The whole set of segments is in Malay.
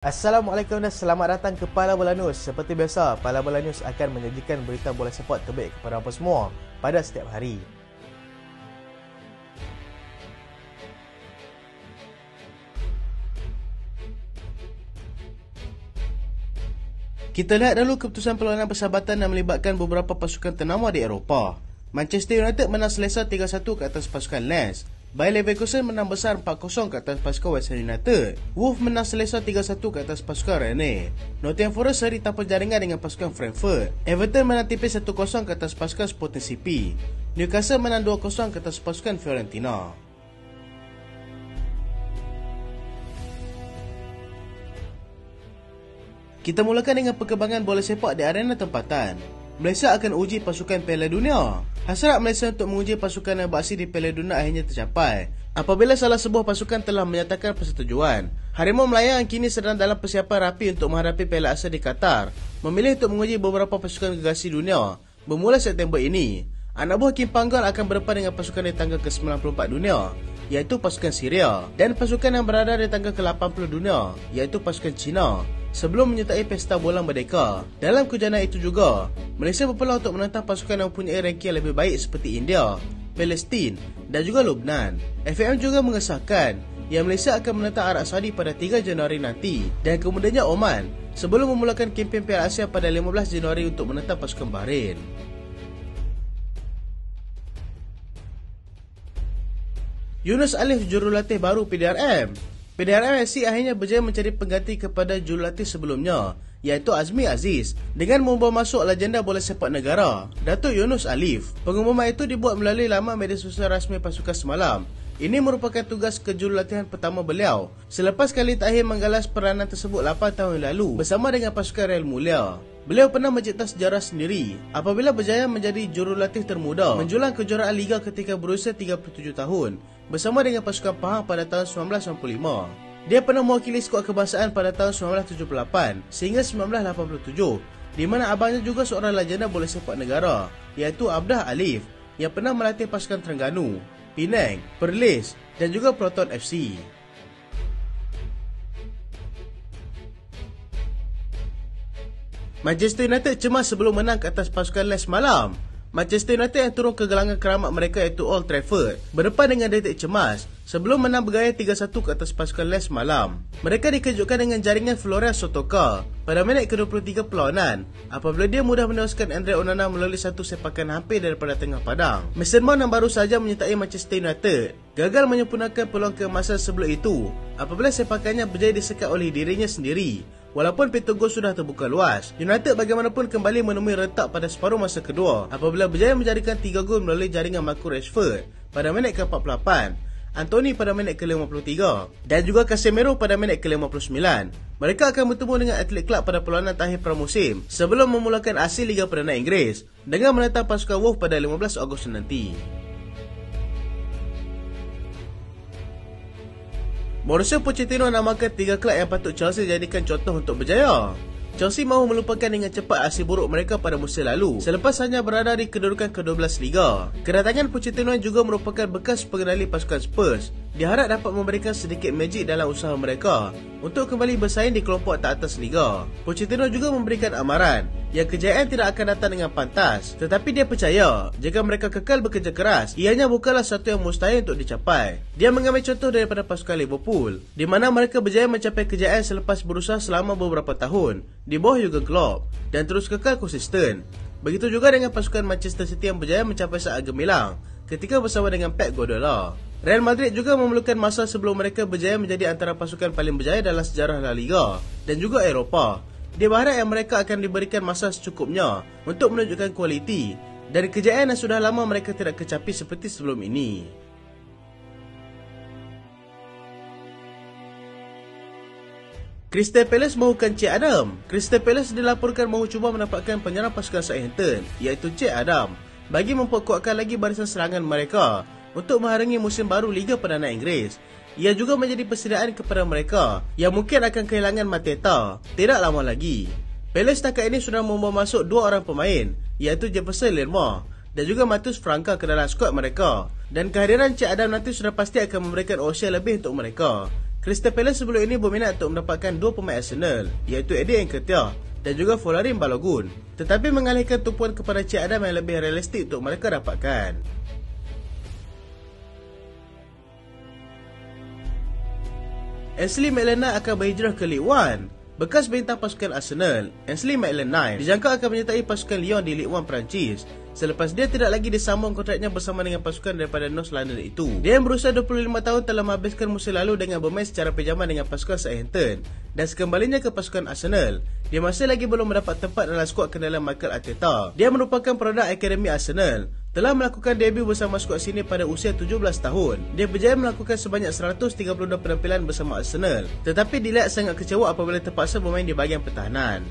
Assalamualaikum dan selamat datang ke Pala Bola News. Seperti biasa, Pala Bola News akan menyajikan berita bola sepak terbaik kepada anda semua pada setiap hari. Kita lihat dulu keputusan perlawanan persahabatan yang melibatkan beberapa pasukan ternama di Eropah. Manchester United menang selesa 3-1 ke atas pasukan Lens. Bayer Leverkusen menang besar 4-0 ke atas pasukan West Ham United. Wolves menang selesa 3-1 ke atas pasukan Rennes. Nottingham Forest seri tanpa jaringan dengan pasukan Frankfurt. Everton menang tipis 1-0 ke atas pasukan Sporting CP. Newcastle menang 2-0 ke atas pasukan Fiorentina. Kita mulakan dengan perkembangan bola sepak di arena tempatan. Malaysia akan uji pasukan Piala Dunia. Hasrat Malaysia untuk menguji pasukan yang beraksi di Piala Dunia akhirnya tercapai apabila salah sebuah pasukan telah menyatakan persetujuan. Harimau Melaya yang kini sedang dalam persiapan rapi untuk menghadapi Piala Asia di Qatar memilih untuk menguji beberapa pasukan gergasi dunia bermula September ini. Anak buah Kim Panggal akan berdepan dengan pasukan di tangga ke-94 dunia, iaitu pasukan Syria, dan pasukan yang berada di tangga ke-80 dunia, iaitu pasukan China, sebelum menyertai Pesta Bola Merdeka. Dalam kejohanan itu juga, Malaysia berpeluang untuk menentang pasukan yang mempunyai ranking yang lebih baik seperti India, Palestin dan juga Lebanon. FAM juga mengesahkan yang Malaysia akan menentang Arab Saudi pada 3 Januari nanti dan kemudiannya Oman sebelum memulakan kempen Piala Asia pada 15 Januari untuk menentang pasukan Bahrain. Yunus Alif jurulatih baru PDRM. PDRM FC akhirnya berjaya mencari pengganti kepada jurulatih sebelumnya, iaitu Azmi Aziz, dengan membawa masuk legenda bola sepak negara, Datuk Yunus Alif. Pengumuman itu dibuat melalui laman media sosial rasmi pasukan semalam. Ini merupakan tugas kejurulatihan pertama beliau selepas kali terakhir menggalas peranan tersebut 8 tahun lalu bersama dengan pasukan Real Mulia. Beliau pernah mencipta sejarah sendiri apabila berjaya menjadi jurulatih termuda menjulang kejuaraan Liga ketika berusia 37 tahun bersama dengan pasukan Pahang pada tahun 1995. Dia pernah mewakili skuad kebangsaan pada tahun 1978 sehingga 1987, di mana abangnya juga seorang legenda bola sepak negara, iaitu Abdah Alif, yang pernah melatih pasukan Terengganu, Penang, Perlis dan juga Proton FC. Manchester United cemas sebelum menang ke atas pasukan Les malam. Manchester United yang turun ke gelangan keramat mereka iaitu Old Trafford berdepan dengan detik cemas sebelum menang bergaya 3-1 ke atas pasukan Les malam. Mereka dikejutkan dengan jaringan Florian Sotoka pada minit ke-23 perlawanan apabila dia mudah meneruskan Andre Onana melalui satu sepakan hampir daripada tengah padang. Mason Mount yang baru saja menyertai Manchester United gagal menyempurnakan peluang keemasan sebelum itu apabila sepakannya berjaya disekat oleh dirinya sendiri. Walaupun pintu gol sudah terbuka luas, United bagaimanapun kembali menemui retak pada separuh masa kedua apabila berjaya menjadikan 3 gol melalui jaringan Marcus Rashford pada minit ke-48, Anthony pada minit ke-53 dan juga Casemiro pada minit ke-59. Mereka akan bertemu dengan Athletic Club pada perlawanan terakhir pramusim sebelum memulakan aksi Liga Perdana Inggeris dengan menentang pasukan Wolves pada 15 Ogos nanti. Mauricio Pochettino namakan 3 kelab yang patut Chelsea jadikan contoh untuk berjaya. Chelsea mahu melupakan dengan cepat aksi buruk mereka pada musim lalu selepas hanya berada di kedudukan ke-12 Liga. Kedatangan Pochettino juga merupakan bekas pengendali pasukan Spurs diharap dapat memberikan sedikit magic dalam usaha mereka untuk kembali bersaing di kelompok teratas Liga. Pochettino juga memberikan amaran yang kejayaan tidak akan datang dengan pantas, tetapi dia percaya jika mereka kekal bekerja keras, ianya bukanlah sesuatu yang mustahil untuk dicapai. Dia mengambil contoh daripada pasukan Liverpool, di mana mereka berjaya mencapai kejayaan selepas berusaha selama beberapa tahun di bawah Jurgen Klopp dan terus kekal konsisten. Begitu juga dengan pasukan Manchester City yang berjaya mencapai saat gemilang ketika bersama dengan Pep Guardiola. Real Madrid juga memerlukan masa sebelum mereka berjaya menjadi antara pasukan paling berjaya dalam sejarah La Liga dan juga Eropah. Dia berharap yang mereka akan diberikan masa secukupnya untuk menunjukkan kualiti dan kejayaan yang sudah lama mereka tidak kecapi seperti sebelum ini. Crystal Palace mahukan Cik Adam. Crystal Palace dilaporkan mahu cuba mendapatkan penyerang pasukan Southampton, iaitu Cik Adam, bagi memperkuatkan lagi barisan serangan mereka untuk menghalangi musim baru Liga Perdana Inggeris. Ia juga menjadi persediaan kepada mereka yang mungkin akan kehilangan Mateta tidak lama lagi. Palace setakat ini sudah membawa masuk 2 orang pemain, iaitu Jefferson Lerma dan juga Matheus Franca ke dalam skuad mereka, dan kehadiran Cik Adam nanti sudah pasti akan memberikan usia lebih untuk mereka. Crystal Palace sebelum ini berminat untuk mendapatkan dua pemain Arsenal, iaitu Eddie Nketiah dan juga Folarin Balogun, tetapi mengalihkan tumpuan kepada Cik Adam yang lebih realistik untuk mereka dapatkan. Ainsley Maitland-Niles akan berhijrah ke Ligue 1. Bekas bintang pasukan Arsenal, Ainsley Maitland-Niles dijangka akan menyertai pasukan Lyon di Ligue 1 Perancis selepas dia tidak lagi disambung kontraknya bersama dengan pasukan daripada North London itu. Dia yang berusia 25 tahun telah menghabiskan musim lalu dengan bermain secara pinjaman dengan pasukan Southampton, dan sekembalinya ke pasukan Arsenal, dia masih lagi belum mendapat tempat dalam skuad kendali Mikel Arteta. Dia merupakan produk akademi Arsenal, telah melakukan debut bersama skuad sini pada usia 17 tahun. Dia berjaya melakukan sebanyak 132 penampilan bersama Arsenal, tetapi dilihat sangat kecewa apabila terpaksa bermain di bahagian pertahanan.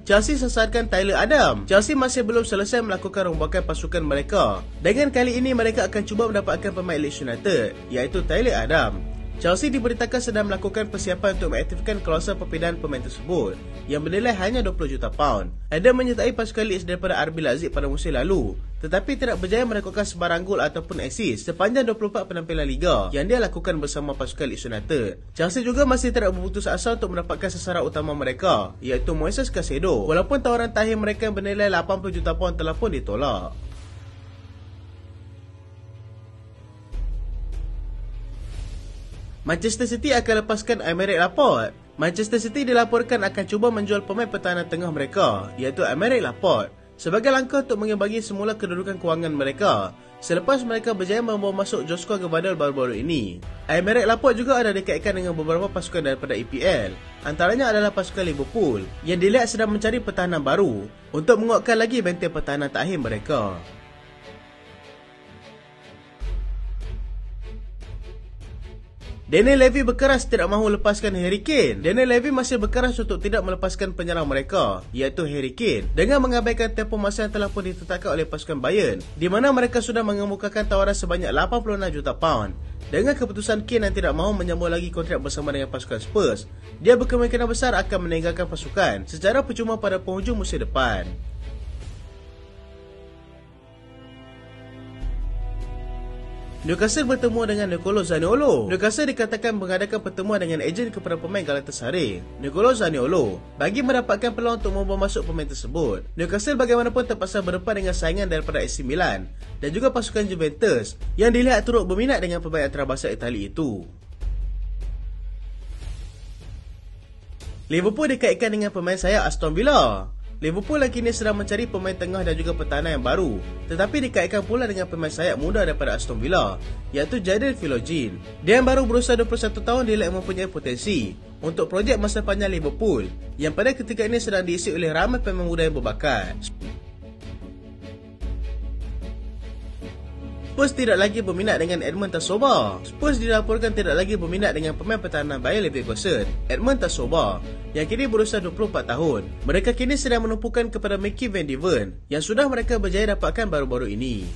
Chelsea sasarkan Tyler Adam. Chelsea masih belum selesai melakukan rombakan pasukan mereka. Dengan kali ini mereka akan cuba mendapatkan pemain Leeds United, iaitu Tyler Adam. Chelsea diberitakan sedang melakukan persiapan untuk mengaktifkan klausul perpindahan pemain tersebut yang bernilai hanya 20 juta pound. Adam menyertai pasukan Leeds daripada RB Leipzig pada musim lalu, tetapi tidak berjaya melakukan sebarang gol ataupun assist sepanjang 24 penampilan liga yang dia lakukan bersama pasukan Leeds United. Chelsea juga masih tidak berputus asa untuk mendapatkan sasaran utama mereka, iaitu Moises Caicedo, walaupun tawaran terakhir mereka yang bernilai 80 juta pound telah pun ditolak. Manchester City akan lepaskan Aymeric Laporte. Manchester City dilaporkan akan cuba menjual pemain pertahanan tengah mereka, iaitu Aymeric Laporte, sebagai langkah untuk mengimbangi semula kedudukan kewangan mereka selepas mereka berjaya membawa masuk Joshua Gvardiol baru-baru ini. Aymeric Laporte juga ada dikaitkan dengan beberapa pasukan daripada EPL, antaranya adalah pasukan Liverpool yang dilihat sedang mencari pertahanan baru untuk menguatkan lagi benteng pertahanan terakhir mereka. Daniel Levy berkeras tidak mahu lepaskan Harry Kane. Daniel Levy masih berkeras untuk tidak melepaskan penyerang mereka, iaitu Harry Kane, dengan mengabaikan tempoh masa yang telah pun ditetapkan oleh pasukan Bayern, di mana mereka sudah mengemukakan tawaran sebanyak 86 juta pound. Dengan keputusan Kane yang tidak mahu menyambung lagi kontrak bersama dengan pasukan Spurs, dia berkemungkinan besar akan meninggalkan pasukan secara percuma pada penghujung musim depan. Newcastle bertemu dengan Nicolo Zaniolo. Newcastle dikatakan mengadakan pertemuan dengan ejen kepada pemain Galatasaray, Nicolo Zaniolo, bagi mendapatkan peluang untuk membawa masuk pemain tersebut. Newcastle bagaimanapun terpaksa berdepan dengan saingan daripada AC Milan dan juga pasukan Juventus yang dilihat turut berminat dengan pemain antarabangsa Itali itu. Liverpool dikaitkan dengan pemain sayap Aston Villa. Liverpool yang kini sedang mencari pemain tengah dan juga pertahanan yang baru, tetapi dikaitkan pula dengan pemain sayap muda daripada Aston Villa, iaitu Jadon Philogene. Dia yang baru berusia 21 tahun dilihat mempunyai potensi untuk projek masa panjang Liverpool, yang pada ketika ini sedang diisi oleh ramai pemain muda yang berbakat. Spurs tidak lagi berminat dengan Edmund Tasoba. Spurs dilaporkan tidak lagi berminat dengan pemain pertahanan Bayer Leverkusen, Edmund Tasoba, yang kini berusia 24 tahun. Mereka kini sedang menumpukan kepada Mickey van de Ven yang sudah mereka berjaya dapatkan baru-baru ini.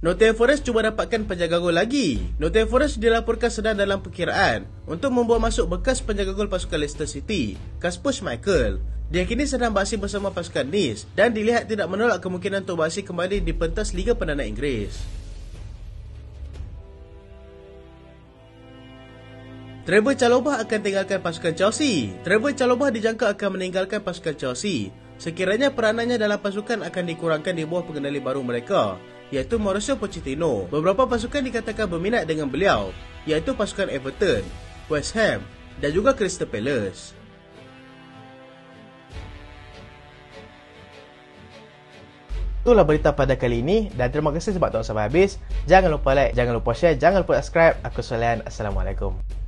Nottingham Forest cuba dapatkan penjaga gol lagi. Nottingham Forest dilaporkan sedang dalam perkiraan untuk membawa masuk bekas penjaga gol pasukan Leicester City, Kasper Schmeichel. Dia kini sedang beraksi bersama pasukan Nice dan dilihat tidak menolak kemungkinan untuk beraksi kembali di pentas Liga Perdana Inggeris. Trevor Chalobah akan tinggalkan pasukan Chelsea. Trevor Chalobah dijangka akan meninggalkan pasukan Chelsea sekiranya peranannya dalam pasukan akan dikurangkan di bawah pengendali baru mereka, iaitu Mauricio Pochettino. Beberapa pasukan dikatakan berminat dengan beliau, iaitu pasukan Everton, West Ham dan juga Crystal Palace. Itulah berita pada kali ini dan terima kasih sebab tonton sampai habis. Jangan lupa like, jangan lupa share, jangan lupa subscribe. Aku Solian. Assalamualaikum.